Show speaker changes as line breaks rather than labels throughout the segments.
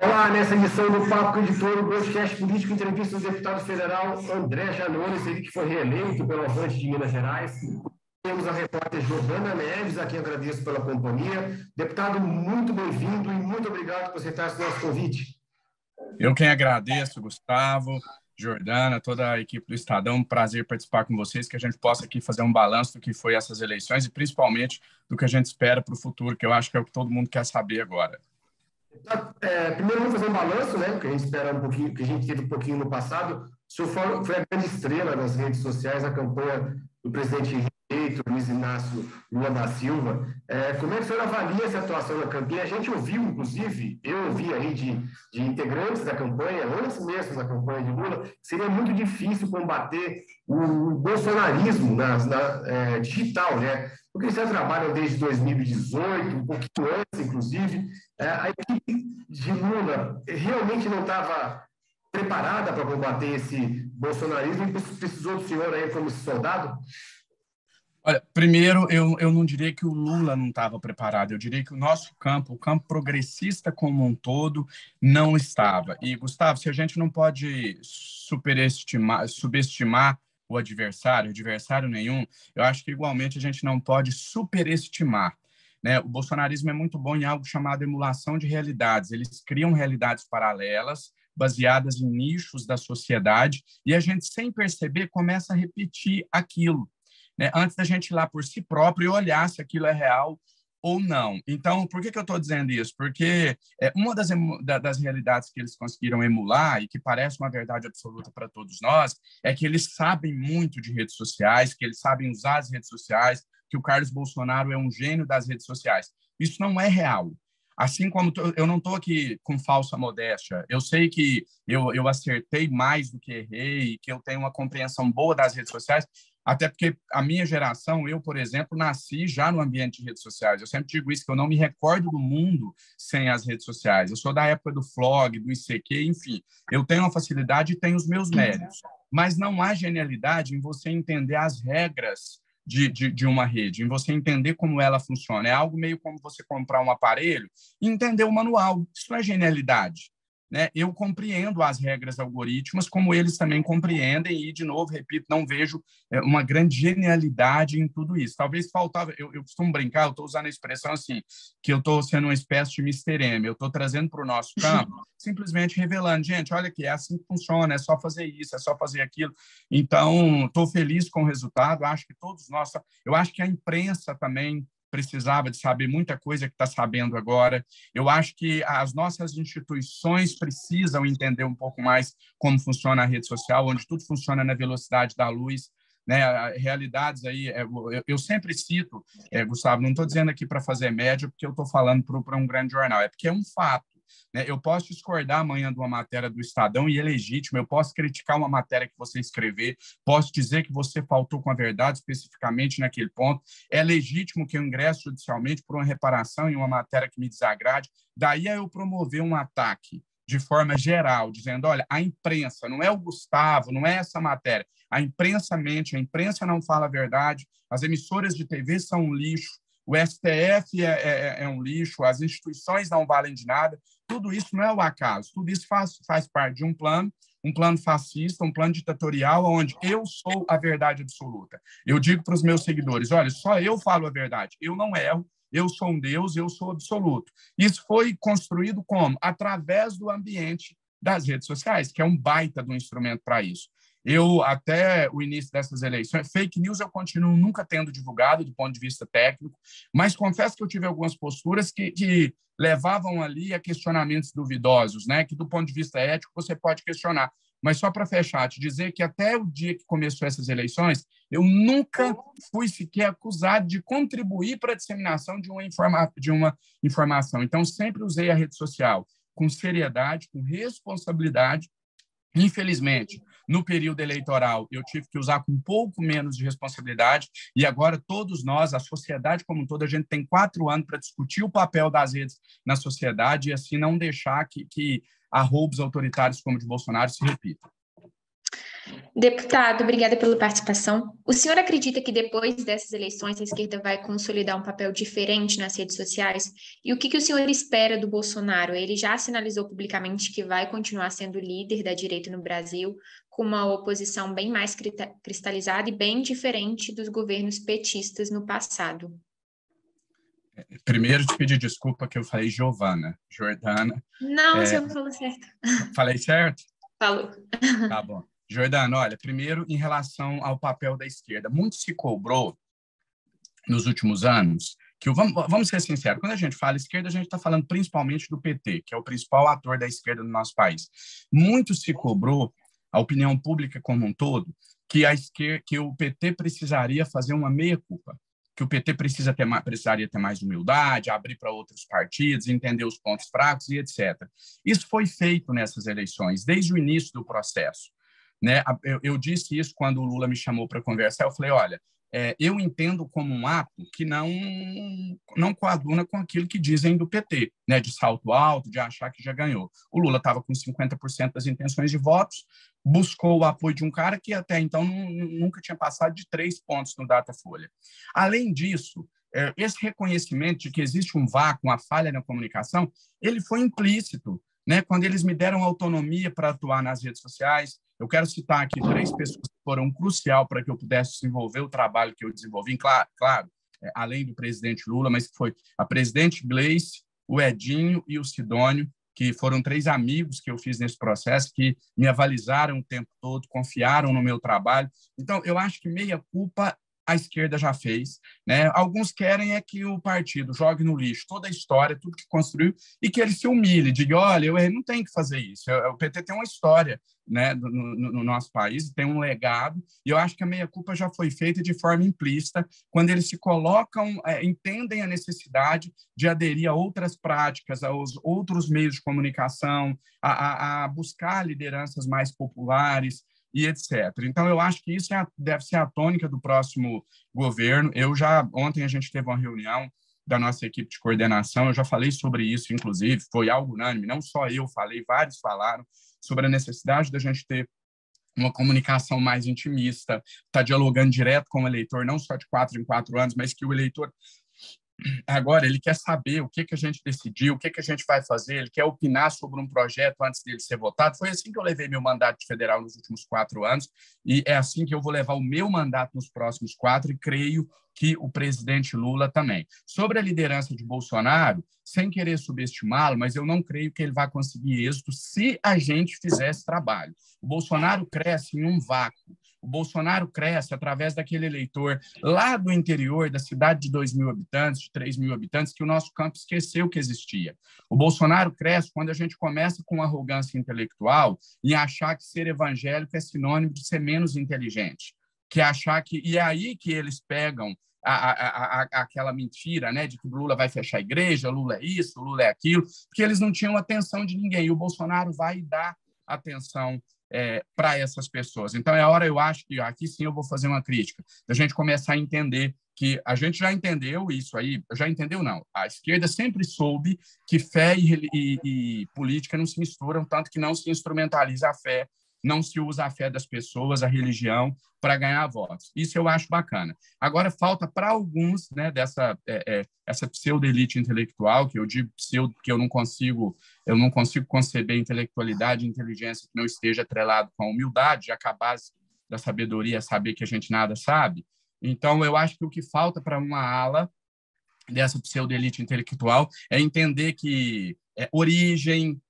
Olá, nessa edição do Papo de Touro, o podcast político entrevista o deputado federal André Janones, ele que foi reeleito pelo Avante de Minas Gerais. Temos a repórter Jordana Neves, a quem agradeço pela companhia. Deputado, muito bem-vindo e muito obrigado por aceitar esse nosso convite.
Eu quem agradeço, Gustavo, Jordana, toda a equipe do Estadão. Um prazer participar com vocês, que a gente possa aqui fazer um balanço do que foi essas eleições e principalmente do que a gente espera para o futuro, que eu acho que é o que todo mundo quer saber agora.
Primeiro vamos fazer um balanço, né? Porque a gente espera um pouquinho, que a gente teve um pouquinho no passado. O senhor foi a grande estrela nas redes sociais, a campanha do presidente reeleito, Luiz Inácio Lula da Silva. Como é que o senhor avalia essa atuação na campanha? A gente ouviu, inclusive, eu ouvi aí de integrantes da campanha, antes mesmo da campanha de Lula, que seria muito difícil combater o bolsonarismo digital, né? Porque eles já trabalham desde 2018, um pouquinho antes, inclusive. A equipe de Lula realmente não estava preparada para combater esse bolsonarismo e precisou do senhor aí como soldado?
Olha, primeiro, eu não diria que o Lula não estava preparado, eu diria que o nosso campo, o campo progressista como um todo, não estava. E, Gustavo, se a gente não pode subestimar o adversário nenhum, eu acho que igualmente a gente não pode superestimar, né? O bolsonarismo é muito bom em algo chamado emulação de realidades. Eles criam realidades paralelas, baseadas em nichos da sociedade, e a gente, sem perceber, começa a repetir aquilo, né? Antes da gente ir lá por si próprio e olhar se aquilo é real ou não. Então, por que eu estou dizendo isso? Porque uma das realidades que eles conseguiram emular e que parece uma verdade absoluta para todos nós é que eles sabem muito de redes sociais, que eles sabem usar as redes sociais, que o Carlos Bolsonaro é um gênio das redes sociais. Isso não é real. Assim como eu não estou aqui com falsa modéstia, eu sei que eu acertei mais do que errei, que eu tenho uma compreensão boa das redes sociais, até porque a minha geração, eu, por exemplo, nasci já no ambiente de redes sociais. Eu sempre digo isso, que eu não me recordo do mundo sem as redes sociais. Eu sou da época do Flog, do ICQ, enfim. Eu tenho uma facilidade e tenho os meus méritos. Mas não há genialidade em você entender as regras de uma rede, em você entender como ela funciona. É algo meio como você comprar um aparelho e entender o manual. Isso não é genialidade, né? Eu compreendo as regras algorítmicas como eles também compreendem e, de novo, repito, não vejo uma grande genialidade em tudo isso. Talvez faltava... Eu costumo brincar, eu estou usando a expressão assim, que eu estou sendo uma espécie de Mr. M. Eu estou trazendo para o nosso campo, simplesmente revelando, gente, olha aqui, é assim que funciona, é só fazer isso, é só fazer aquilo. Então, estou feliz com o resultado, acho que todos nós... Eu acho que a imprensa também precisava de saber muita coisa que está sabendo agora. Eu acho que as nossas instituições precisam entender um pouco mais como funciona a rede social, onde tudo funciona na velocidade da luz, né? Realidades aí, eu sempre cito, Gustavo, não estou dizendo aqui para fazer média, porque eu estou falando para um grande jornal, é porque é um fato. Né? Eu posso discordar amanhã de uma matéria do Estadão e é legítimo, eu posso criticar uma matéria que você escrever, posso dizer que você faltou com a verdade especificamente naquele ponto, é legítimo que eu ingresse judicialmente por uma reparação em uma matéria que me desagrade, daí a eu promover um ataque de forma geral, dizendo, olha, a imprensa, não é o Gustavo, não é essa matéria, a imprensa mente, a imprensa não fala a verdade, as emissoras de TV são um lixo, o STF é um lixo, as instituições não valem de nada, tudo isso não é o acaso, tudo isso faz parte de um plano fascista, um plano ditatorial, onde eu sou a verdade absoluta. Eu digo para os meus seguidores, olha, só eu falo a verdade, eu não erro, eu sou um Deus, eu sou absoluto. Isso foi construído como? Através do ambiente das redes sociais, que é um baita de um instrumento para isso. Eu, até o início dessas eleições, fake news eu continuo nunca tendo divulgado do ponto de vista técnico, mas confesso que eu tive algumas posturas que levavam ali a questionamentos duvidosos, né? Que do ponto de vista ético você pode questionar. Mas só para fechar, te dizer que até o dia que começou essas eleições, eu nunca fui sequer acusado de contribuir para a disseminação de uma informação. Então, sempre usei a rede social com seriedade, com responsabilidade. Infelizmente, no período eleitoral, eu tive que usar com um pouco menos de responsabilidade e agora todos nós, a sociedade como um todo, a gente tem 4 anos para discutir o papel das redes na sociedade e assim não deixar que arroubos autoritários como o de Bolsonaro se repitam.
Deputado, obrigada pela participação. O senhor acredita que depois dessas eleições a esquerda vai consolidar um papel diferente nas redes sociais? E o que o senhor espera do Bolsonaro? Ele já sinalizou publicamente que vai continuar sendo líder da direita no Brasil, com uma oposição bem mais cristalizada e bem diferente dos governos petistas no passado.
Primeiro, te pedir desculpa que eu falei Giovana. Jordana.
Não, o senhor não falou certo.
Falei certo?
Falou.
Tá bom. Jordana, olha, primeiro, em relação ao papel da esquerda, muito se cobrou nos últimos anos que, vamos ser sinceros, quando a gente fala esquerda, a gente está falando principalmente do PT, que é o principal ator da esquerda no nosso país. Muito se cobrou, a opinião pública como um todo, que a esquerda, que o PT precisaria fazer uma meia-culpa, que o PT precisaria ter mais humildade, abrir para outros partidos, entender os pontos fracos e etc. Isso foi feito nessas eleições, desde o início do processo. Né? Eu disse isso quando o Lula me chamou para conversar. Eu falei, olha, eu entendo como um ato que não coaduna com aquilo que dizem do PT, né? De salto alto, de achar que já ganhou. O Lula estava com 50% das intenções de votos, buscou o apoio de um cara que até então nunca tinha passado de 3 pontos no Datafolha. Além disso, esse reconhecimento de que existe um vácuo, uma falha na comunicação, ele foi implícito, né? Quando eles me deram autonomia para atuar nas redes sociais. Eu quero citar aqui 3 pessoas que foram crucial para que eu pudesse desenvolver o trabalho que eu desenvolvi, claro, além do presidente Lula, mas que foi a presidente Gleice, o Edinho e o Sidônio, que foram 3 amigos que eu fiz nesse processo, que me avalizaram o tempo todo, confiaram no meu trabalho. Então, eu acho que meia culpa a esquerda já fez, né? Alguns querem é que o partido jogue no lixo toda a história, tudo que construiu, e que ele se humilhe, diga, olha, eu não tenho que fazer isso. O PT tem uma história, né, no nosso país, tem um legado, e eu acho que a meia-culpa já foi feita de forma implícita, quando eles se colocam, entendem a necessidade de aderir a outras práticas, aos outros meios de comunicação, a buscar lideranças mais populares, e etc. Então, eu acho que isso deve ser a tônica do próximo governo. Ontem a gente teve uma reunião da nossa equipe de coordenação, eu já falei sobre isso, inclusive, foi algo unânime, não só eu falei, vários falaram sobre a necessidade da gente ter uma comunicação mais intimista, estar dialogando direto com o eleitor, não só de 4 em 4 anos, mas que o eleitor agora ele quer saber o que a gente decidiu, o que a gente vai fazer, ele quer opinar sobre um projeto antes dele ser votado. Foi assim que eu levei meu mandato de federal nos últimos 4 anos e é assim que eu vou levar o meu mandato nos próximos 4 e creio que o presidente Lula também. Sobre a liderança de Bolsonaro, sem querer subestimá-lo, mas eu não creio que ele vai conseguir êxito se a gente fizer esse trabalho. O Bolsonaro cresce em um vácuo. O Bolsonaro cresce através daquele eleitor lá do interior, da cidade de 2.000 habitantes, de 3.000 habitantes, que o nosso campo esqueceu que existia. O Bolsonaro cresce quando a gente começa com arrogância intelectual em achar que ser evangélico é sinônimo de ser menos inteligente. Que achar que... E é aí que eles pegam aquela mentira, né, de que o Lula vai fechar a igreja, Lula é isso, Lula é aquilo, porque eles não tinham atenção de ninguém. E o Bolsonaro vai dar atenção para essas pessoas. Então, é a hora, eu acho que aqui sim eu vou fazer uma crítica, da gente começar a entender que a gente já entendeu isso aí, já entendeu não, a esquerda sempre soube que fé e política não se misturam, tanto que não se instrumentaliza a fé, não se usa a fé das pessoas, a religião, para ganhar votos. Isso eu acho bacana. Agora, falta para alguns, né, essa pseudo-elite intelectual, que eu digo pseudo porque eu não consigo conceber intelectualidade e inteligência que não esteja atrelado com a humildade, já que a base da sabedoria é saber que a gente nada sabe. Então, eu acho que o que falta para uma ala dessa pseudo-elite intelectual é entender que origem,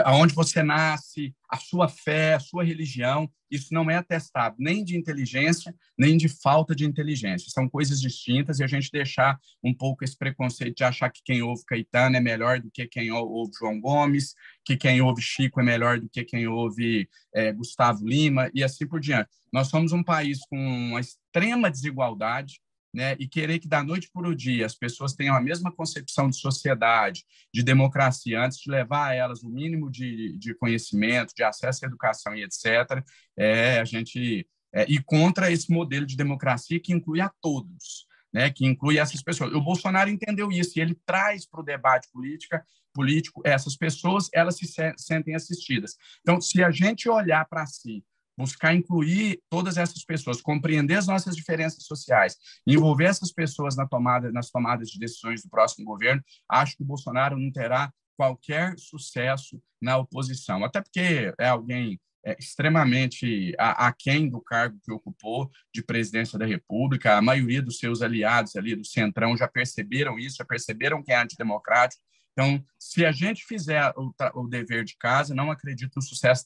aonde você nasce, a sua fé, a sua religião, isso não é atestado nem de inteligência, nem de falta de inteligência. São coisas distintas e a gente deixar um pouco esse preconceito de achar que quem ouve Caetano é melhor do que quem ouve João Gomes, que quem ouve Chico é melhor do que quem ouve Gustavo Lima e assim por diante. Nós somos um país com uma extrema desigualdade, né, e querer que da noite para o dia as pessoas tenham a mesma concepção de sociedade, de democracia, antes de levar a elas o mínimo de conhecimento, de acesso à educação e etc., a gente ir contra esse modelo de democracia que inclui a todos. né, que inclui essas pessoas. O Bolsonaro entendeu isso e ele traz para o debate político essas pessoas, elas se sentem assistidas. Então, se a gente olhar para si, buscar incluir todas essas pessoas, compreender as nossas diferenças sociais, envolver essas pessoas nas tomadas de decisões do próximo governo, acho que o Bolsonaro não terá qualquer sucesso na oposição, até porque é alguém extremamente aquém do cargo que ocupou de presidência da República. A maioria dos seus aliados ali do Centrão já perceberam isso, já perceberam que é antidemocrático. Então, se a gente fizer o dever de casa, não acredito no sucesso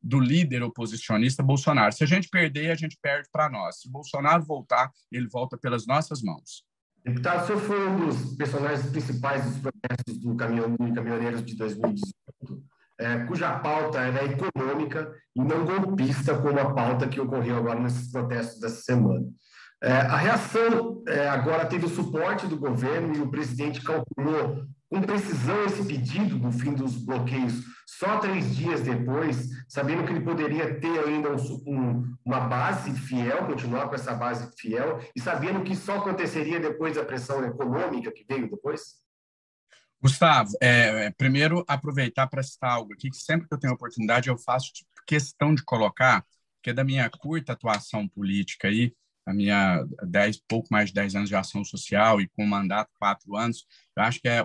do líder oposicionista Bolsonaro. Se a gente perder, a gente perde para nós. Se Bolsonaro voltar, ele volta pelas nossas mãos.
Deputado, o senhor foi um dos personagens principais dos protestos do caminhoneiros de 2018, cuja pauta era econômica e não golpista, como a pauta que ocorreu agora nesses protestos dessa semana. A reação agora teve o suporte do governo e o presidente calculou com precisão esse pedido do fim dos bloqueios só 3 dias depois, sabendo que ele poderia ter ainda uma base fiel, continuar com essa base fiel, e sabendo que só aconteceria depois da pressão econômica que veio depois?
Gustavo, primeiro aproveitar para citar algo aqui, que sempre que eu tenho oportunidade eu faço questão de colocar, que é da minha curta atuação política aí, a minha pouco mais de 10 anos de ação social e com mandato 4 anos, eu acho que é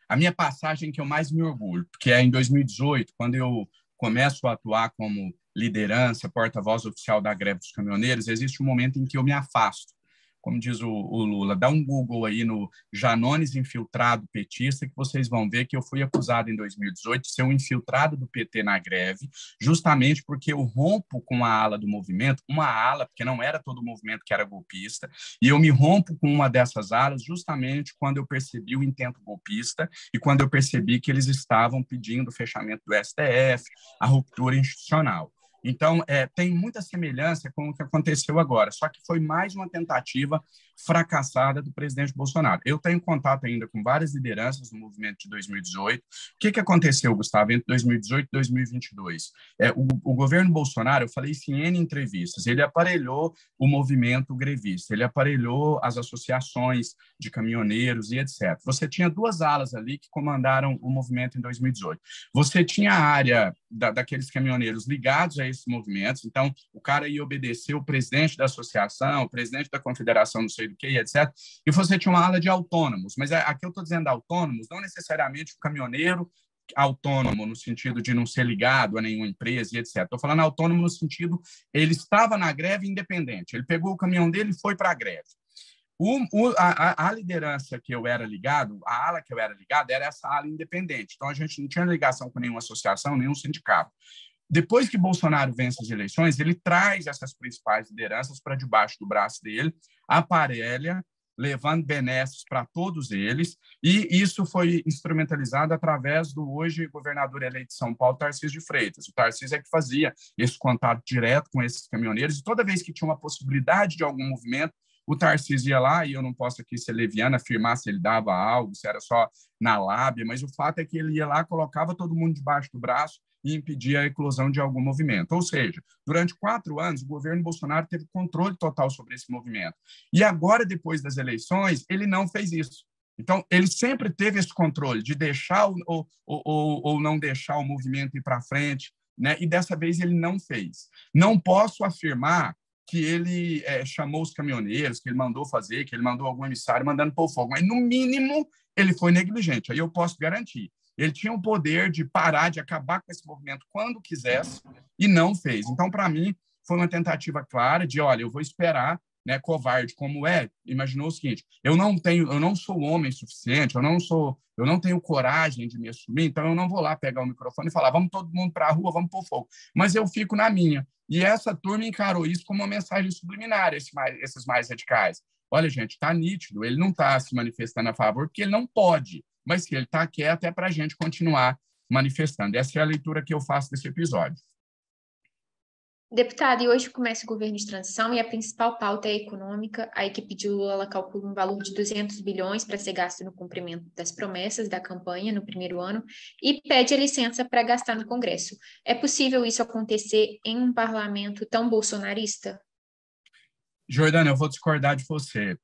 a minha passagem que eu mais me orgulho, porque é em 2018, quando eu começo a atuar como liderança, porta-voz oficial da greve dos caminhoneiros, existe um momento em que eu me afasto. Como diz o Lula, dá um Google aí no Janones infiltrado petista, que vocês vão ver que eu fui acusado em 2018 de ser um infiltrado do PT na greve, justamente porque eu rompo com a ala do movimento, uma ala, porque não era todo o movimento que era golpista, e eu me rompo com uma dessas alas justamente quando eu percebi o intento golpista e quando eu percebi que eles estavam pedindo o fechamento do STF, a ruptura institucional. Então, tem muita semelhança com o que aconteceu agora, só que foi mais uma tentativa fracassada do presidente Bolsonaro. Eu tenho contato ainda com várias lideranças do movimento de 2018. O que aconteceu, Gustavo, entre 2018 e 2022? O governo Bolsonaro, eu falei isso em N entrevistas, ele aparelhou o movimento grevista, ele aparelhou as associações de caminhoneiros e etc. Você tinha 2 alas ali que comandaram o movimento em 2018. Você tinha a área daqueles caminhoneiros ligados a esses movimentos, então o cara ia obedecer o presidente da associação, o presidente da confederação, não sei do que, etc. E você tinha uma ala de autônomos, mas aqui eu estou dizendo autônomos, não necessariamente o caminhoneiro autônomo no sentido de não ser ligado a nenhuma empresa e etc. Estou falando autônomo no sentido, ele estava na greve independente, ele pegou o caminhão dele e foi para a greve. A liderança que eu era ligado, a ala que eu era ligado, era essa ala independente. Então, a gente não tinha ligação com nenhuma associação, nenhum sindicato. Depois que Bolsonaro vence as eleições, ele traz essas principais lideranças para debaixo do braço dele, aparelha, levando benesses para todos eles, e isso foi instrumentalizado através do hoje governador eleito de São Paulo, Tarcísio de Freitas. O Tarcísio é que fazia esse contato direto com esses caminhoneiros, e toda vez que tinha uma possibilidade de algum movimento, o Tarcísio ia lá, e eu não posso aqui ser leviano, afirmar se ele dava algo, se era só na lábia, mas o fato é que ele ia lá, colocava todo mundo debaixo do braço e impedia a eclosão de algum movimento. Ou seja, durante 4 anos, o governo Bolsonaro teve controle total sobre esse movimento. E agora, depois das eleições, ele não fez isso. Então, ele sempre teve esse controle de deixar ou não deixar o movimento ir para frente, né? E dessa vez ele não fez. Não posso afirmar que ele chamou os caminhoneiros, que ele mandou fazer, que ele mandou algum emissário mandando pôr fogo, mas, no mínimo, ele foi negligente. Aí eu posso garantir. Ele tinha o poder de parar, de acabar com esse movimento quando quisesse, e não fez. Então, para mim, foi uma tentativa clara de, olha, eu vou esperar, né, covarde como imaginou o seguinte: eu não sou homem suficiente, eu não tenho coragem de me assumir, então eu não vou lá pegar o microfone e falar, vamos todo mundo para a rua, vamos pôr fogo. Mas eu fico na minha. E essa turma encarou isso como uma mensagem subliminar, esses mais radicais. Olha, gente, está nítido, ele não está se manifestando a favor, porque ele não pode, mas se ele está quieto, é para a gente continuar manifestando. Essa é a leitura que eu faço desse episódio.
Deputado, e hoje começa o governo de transição e a principal pauta é econômica. A equipe de Lula calcula um valor de 200 bilhões para ser gasto no cumprimento das promessas da campanha no primeiro ano e pede a licença para gastar no Congresso. É possível isso acontecer em um parlamento tão bolsonarista?
Jordana, eu vou discordar de você.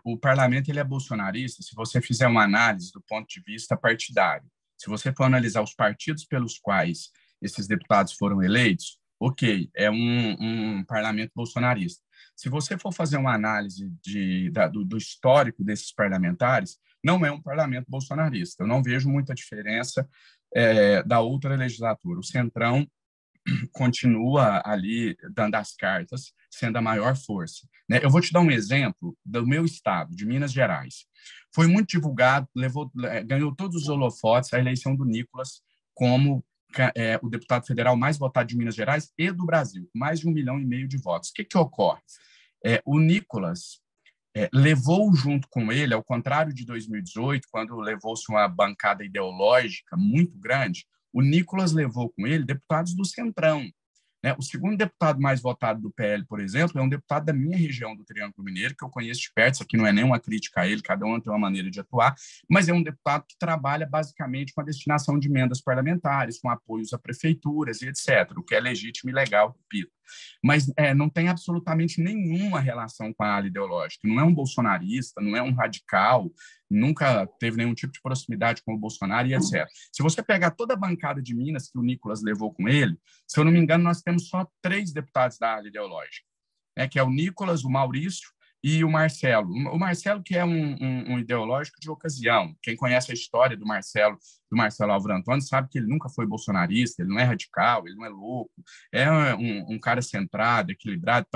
O parlamento ele é bolsonarista se você fizer uma análise do ponto de vista partidário. Se você for analisar os partidos pelos quais esses deputados foram eleitos, ok, é um parlamento bolsonarista. Se você for fazer uma análise do histórico desses parlamentares, não é um parlamento bolsonarista. Eu não vejo muita diferença da outra legislatura. O Centrão continua ali dando as cartas, sendo a maior força. Né? Eu vou te dar um exemplo do meu estado, de Minas Gerais. Foi muito divulgado, ganhou todos os holofotes a eleição do Nicolas como o deputado federal mais votado de Minas Gerais e do Brasil, com mais de 1,5 milhão de votos. O que ocorre? O Nicolas levou junto com ele, ao contrário de 2018, quando levou-se uma bancada ideológica muito grande, o Nicolas levou com ele deputados do Centrão. Né? O segundo deputado mais votado do PL, por exemplo, é um deputado da minha região do Triângulo Mineiro, que eu conheço de perto. Isso aqui não é nenhuma crítica a ele, cada um tem uma maneira de atuar, mas é um deputado que trabalha basicamente com a destinação de emendas parlamentares, com apoios a prefeituras e etc., o que é legítimo e legal, repito. Mas não tem absolutamente nenhuma relação com a ala ideológica. Não é um bolsonarista, não é um radical, nunca teve nenhum tipo de proximidade com o Bolsonaro e etc. Se você pegar toda a bancada de Minas que o Nicolas levou com ele, se eu não me engano, nós temos só 3 deputados da ala ideológica, né, que é o Nicolas, o Maurício e o Marcelo. O Marcelo, que é um ideológico de ocasião. Quem conhece a história do Marcelo Álvaro Antônio, sabe que ele nunca foi bolsonarista, ele não é radical, ele não é louco, é um cara centrado, equilibrado.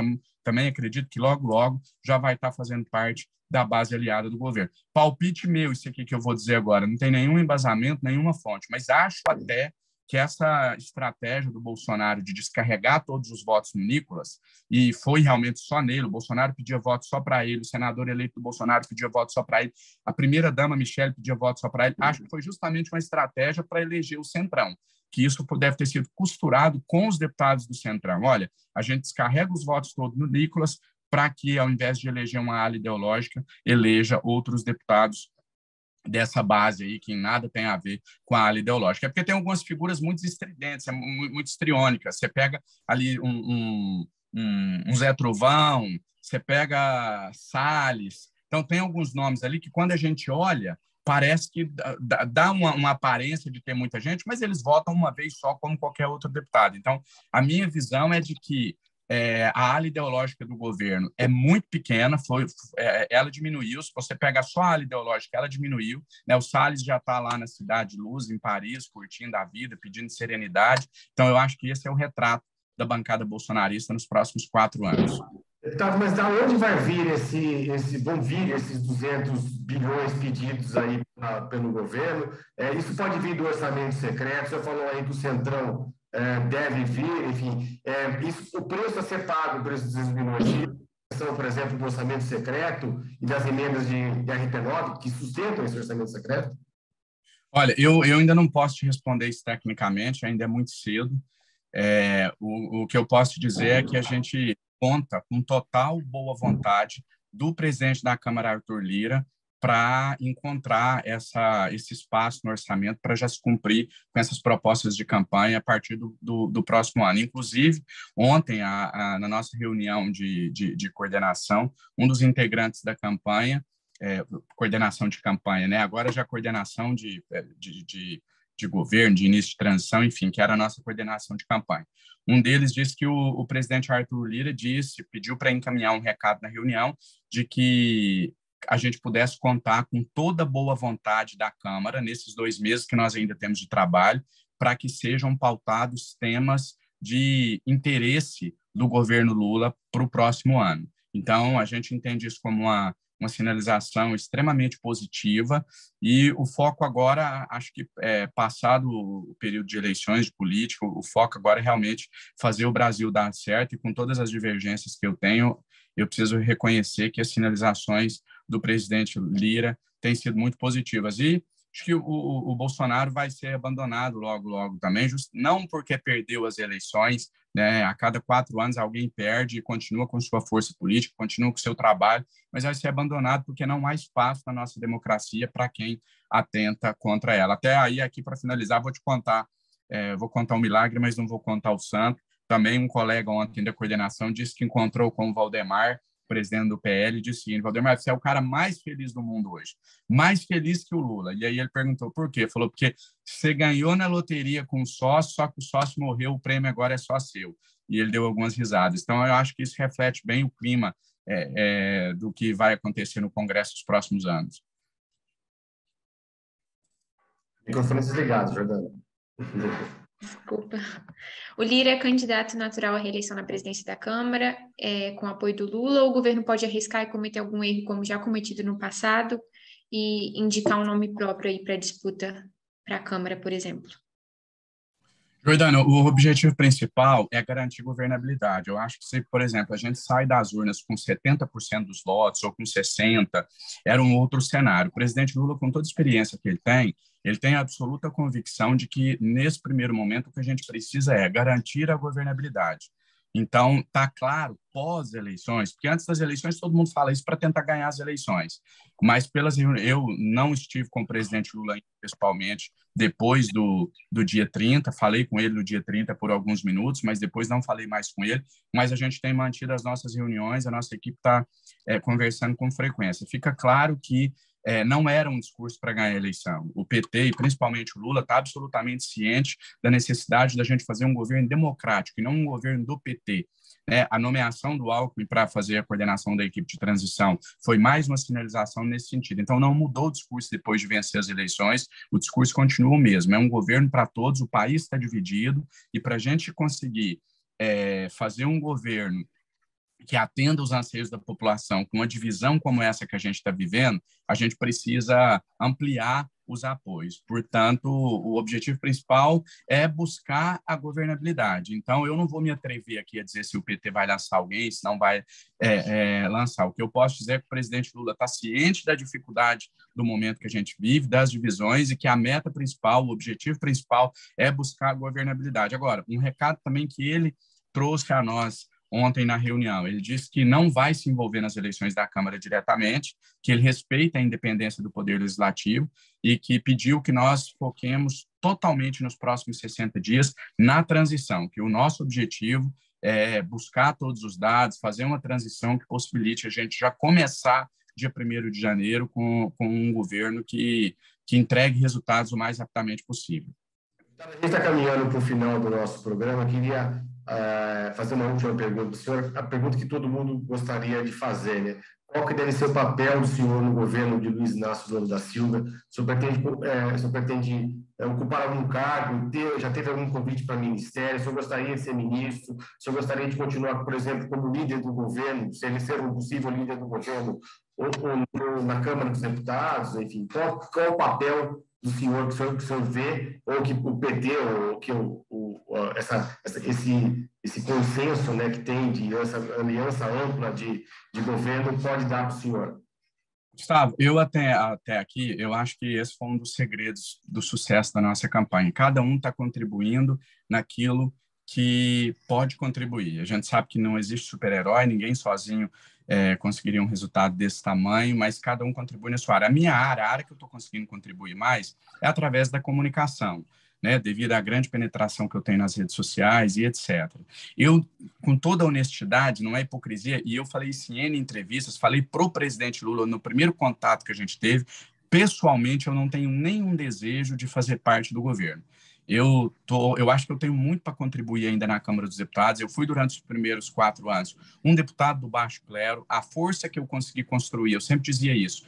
Também acredito que logo, logo já vai estar fazendo parte da base aliada do governo. Palpite meu, isso aqui que eu vou dizer agora, não tem nenhum embasamento, nenhuma fonte, mas acho até que essa estratégia do Bolsonaro de descarregar todos os votos no Nicolas, e foi realmente só nele, o Bolsonaro pedia voto só para ele, o senador eleito do Bolsonaro pedia voto só para ele, a primeira-dama, Michele, pedia voto só para ele, acho que foi justamente uma estratégia para eleger o Centrão, que isso deve ter sido costurado com os deputados do Centrão. Olha, a gente descarrega os votos todos no Nicolas para que, ao invés de eleger uma ala ideológica, eleja outros deputados dessa base aí, que nada tem a ver com a ala ideológica. É porque tem algumas figuras muito estridentes, muito histriônicas. Você pega ali um Zé Trovão, você pega Salles. Então, tem alguns nomes ali que, quando a gente olha, parece que dá uma aparência de ter muita gente, mas eles votam uma vez só, como qualquer outro deputado. Então, a minha visão é de que a ala ideológica do governo é muito pequena, ela diminuiu. Se você pega só a ala ideológica, ela diminuiu. Né? O Salles já está lá na Cidade de Luz, em Paris, curtindo a vida, pedindo serenidade. Então, eu acho que esse é o retrato da bancada bolsonarista nos próximos 4 anos.
Deputado, mas da onde vão vir esses 200 bilhões pedidos aí pelo governo? Isso pode vir do orçamento secreto? O senhor falou aí que o Centrão deve vir, enfim. O preço a ser pago por esses 200 bilhões, são, por exemplo, do orçamento secreto e das emendas de RP9, que sustentam esse orçamento secreto?
Olha, eu ainda não posso te responder isso tecnicamente, ainda é muito cedo. O que eu posso te dizer é que a gente conta com total boa vontade do presidente da Câmara, Arthur Lira, para encontrar esse espaço no orçamento para já se cumprir com essas propostas de campanha a partir do próximo ano. Inclusive, ontem, na nossa reunião de coordenação, um dos integrantes da campanha, coordenação de campanha, né? Agora já coordenação de governo, de início de transição, enfim, que era a nossa coordenação de campanha. Um deles disse que o presidente Arthur Lira pediu para encaminhar um recado na reunião de que a gente pudesse contar com toda a boa vontade da Câmara nesses 2 meses que nós ainda temos de trabalho, para que sejam pautados temas de interesse do governo Lula para o próximo ano. Então, a gente entende isso como uma sinalização extremamente positiva, e o foco agora, acho que passado o período de eleições, de política, o foco agora é realmente fazer o Brasil dar certo, e com todas as divergências que eu tenho, eu preciso reconhecer que as sinalizações do presidente Lira têm sido muito positivas. E acho que o Bolsonaro vai ser abandonado logo, logo também, não porque perdeu as eleições, né? A cada 4 anos alguém perde e continua com sua força política, continua com seu trabalho, mas vai ser abandonado porque não há espaço na nossa democracia para quem atenta contra ela. Até aí, aqui para finalizar, vou contar um milagre, mas não vou contar o santo. Também um colega ontem da coordenação disse que encontrou com o Valdemar presidente do PL, disse assim, Valdemar, você é o cara mais feliz do mundo hoje, mais feliz que o Lula. E aí ele perguntou por quê? Falou, porque você ganhou na loteria com o sócio, só que o sócio morreu, o prêmio agora é só seu. E ele deu algumas risadas. Então, eu acho que isso reflete bem o clima do que vai acontecer no Congresso nos próximos anos.
Microfone desligado, Jordana.
Desculpa. O Lira é candidato natural à reeleição na presidência da Câmara, com apoio do Lula, ou o governo pode arriscar e cometer algum erro, como já cometido no passado, e indicar um nome próprio aí para disputa para a Câmara, por exemplo?
Jordana, o objetivo principal é garantir governabilidade. Eu acho que se, por exemplo, a gente sai das urnas com 70% dos votos ou com 60%, era um outro cenário. O presidente Lula, com toda a experiência que ele tem a absoluta convicção de que, nesse primeiro momento, o que a gente precisa é garantir a governabilidade. Então, está claro, pós-eleições, porque antes das eleições todo mundo fala isso para tentar ganhar as eleições, mas eu não estive com o presidente Lula pessoalmente depois do dia 30, falei com ele no dia 30 por alguns minutos, mas depois não falei mais com ele, mas a gente tem mantido as nossas reuniões, a nossa equipe está conversando com frequência. Fica claro que não era um discurso para ganhar a eleição. O PT, e principalmente o Lula, está absolutamente ciente da necessidade da gente fazer um governo democrático e não um governo do PT. A nomeação do Alckmin para fazer a coordenação da equipe de transição foi mais uma sinalização nesse sentido. Então, não mudou o discurso depois de vencer as eleições, o discurso continua o mesmo. É um governo para todos, o país está dividido, e para a gente conseguir fazer um governo que atenda os anseios da população com uma divisão como essa que a gente está vivendo, a gente precisa ampliar os apoios. Portanto, o objetivo principal é buscar a governabilidade. Então, eu não vou me atrever aqui a dizer se o PT vai lançar alguém, se não vai lançar. O que eu posso dizer é que o presidente Lula está ciente da dificuldade do momento que a gente vive, das divisões, e que a meta principal, o objetivo principal é buscar a governabilidade. Agora, um recado também que ele trouxe a nós ontem na reunião. Ele disse que não vai se envolver nas eleições da Câmara diretamente, que ele respeita a independência do Poder Legislativo e que pediu que nós foquemos totalmente nos próximos 60 dias na transição, que o nosso objetivo é buscar todos os dados, fazer uma transição que possibilite a gente já começar dia 1º de janeiro com um governo que entregue resultados o mais rapidamente possível.
A gente está caminhando para o final do nosso programa. Queria fazer uma última pergunta para o senhor, a pergunta que todo mundo gostaria de fazer, né? Qual que deve ser o papel do senhor no governo de Luiz Inácio Lula da Silva? O senhor pretende ocupar algum cargo? Já teve algum convite para ministério? O senhor gostaria de ser ministro? O senhor gostaria de continuar, por exemplo, como líder do governo, se ele ser um possível líder do governo, ou na Câmara dos Deputados? Enfim, qual é o papel do senhor que o senhor vê, ou que o PT, ou que esse consenso, né, que tem de essa aliança ampla de governo pode dar para o senhor?
Gustavo, eu até aqui, eu acho que esse foi um dos segredos do sucesso da nossa campanha. Cada um está contribuindo naquilo que pode contribuir. A gente sabe que não existe super-herói, ninguém sozinho conseguiria um resultado desse tamanho, mas cada um contribui na sua área. A área que eu estou conseguindo contribuir mais é através da comunicação, né, devido à grande penetração que eu tenho nas redes sociais e etc. Eu, com toda a honestidade, não é hipocrisia, e eu falei isso em N entrevistas, falei para o presidente Lula no primeiro contato que a gente teve, pessoalmente eu não tenho nenhum desejo de fazer parte do governo. Eu acho que eu tenho muito para contribuir ainda na Câmara dos Deputados. Eu fui, durante os primeiros 4 anos, um deputado do baixo clero. A força que eu consegui construir, eu sempre dizia isso,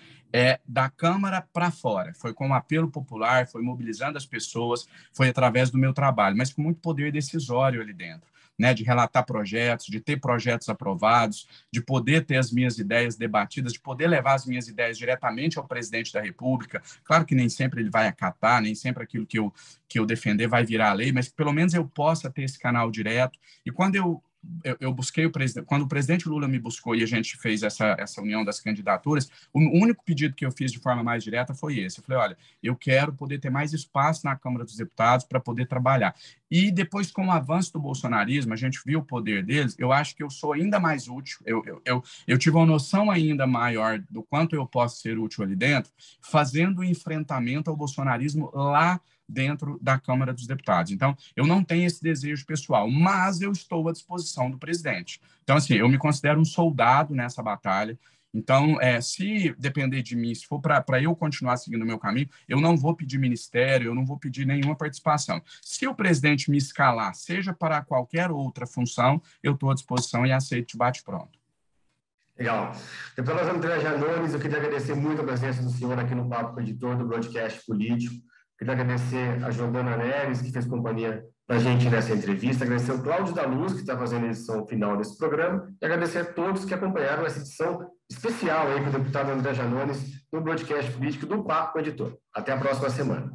da Câmara para fora. Foi com um apelo popular, foi mobilizando as pessoas, foi através do meu trabalho, mas com muito poder decisório ali dentro, né, de relatar projetos, de ter projetos aprovados, de poder ter as minhas ideias debatidas, de poder levar as minhas ideias diretamente ao presidente da República. Claro que nem sempre ele vai acatar, nem sempre aquilo que eu defender vai virar lei, mas que pelo menos eu possa ter esse canal direto. E quando eu busquei o presidente, quando o presidente Lula me buscou e a gente fez essa união das candidaturas, o único pedido que eu fiz de forma mais direta foi esse. Eu falei, olha, eu quero poder ter mais espaço na Câmara dos Deputados para poder trabalhar. E depois, com o avanço do bolsonarismo, a gente viu o poder deles, eu acho que eu sou ainda mais útil, eu tive uma noção ainda maior do quanto eu posso ser útil ali dentro, fazendo o enfrentamento ao bolsonarismo lá dentro da Câmara dos Deputados. Então, eu não tenho esse desejo pessoal, mas eu estou à disposição do presidente. Então, assim, eu me considero um soldado nessa batalha. Então, se depender de mim, se for para eu continuar seguindo o meu caminho, eu não vou pedir ministério, eu não vou pedir nenhuma participação. Se o presidente me escalar, seja para qualquer outra função, eu estou à disposição e aceito de bate-pronto.
Legal. Deputado André Janones, eu queria agradecer muito a presença do senhor aqui no Papo com o Editor do Broadcast Político. Queria agradecer a Jordana Neves, que fez companhia para a gente nessa entrevista, agradecer o Cláudio da Luz, que está fazendo a edição final desse programa, e agradecer a todos que acompanharam essa edição especial aí com o deputado André Janones no Broadcast Político do Papo com o Editor. Até a próxima semana.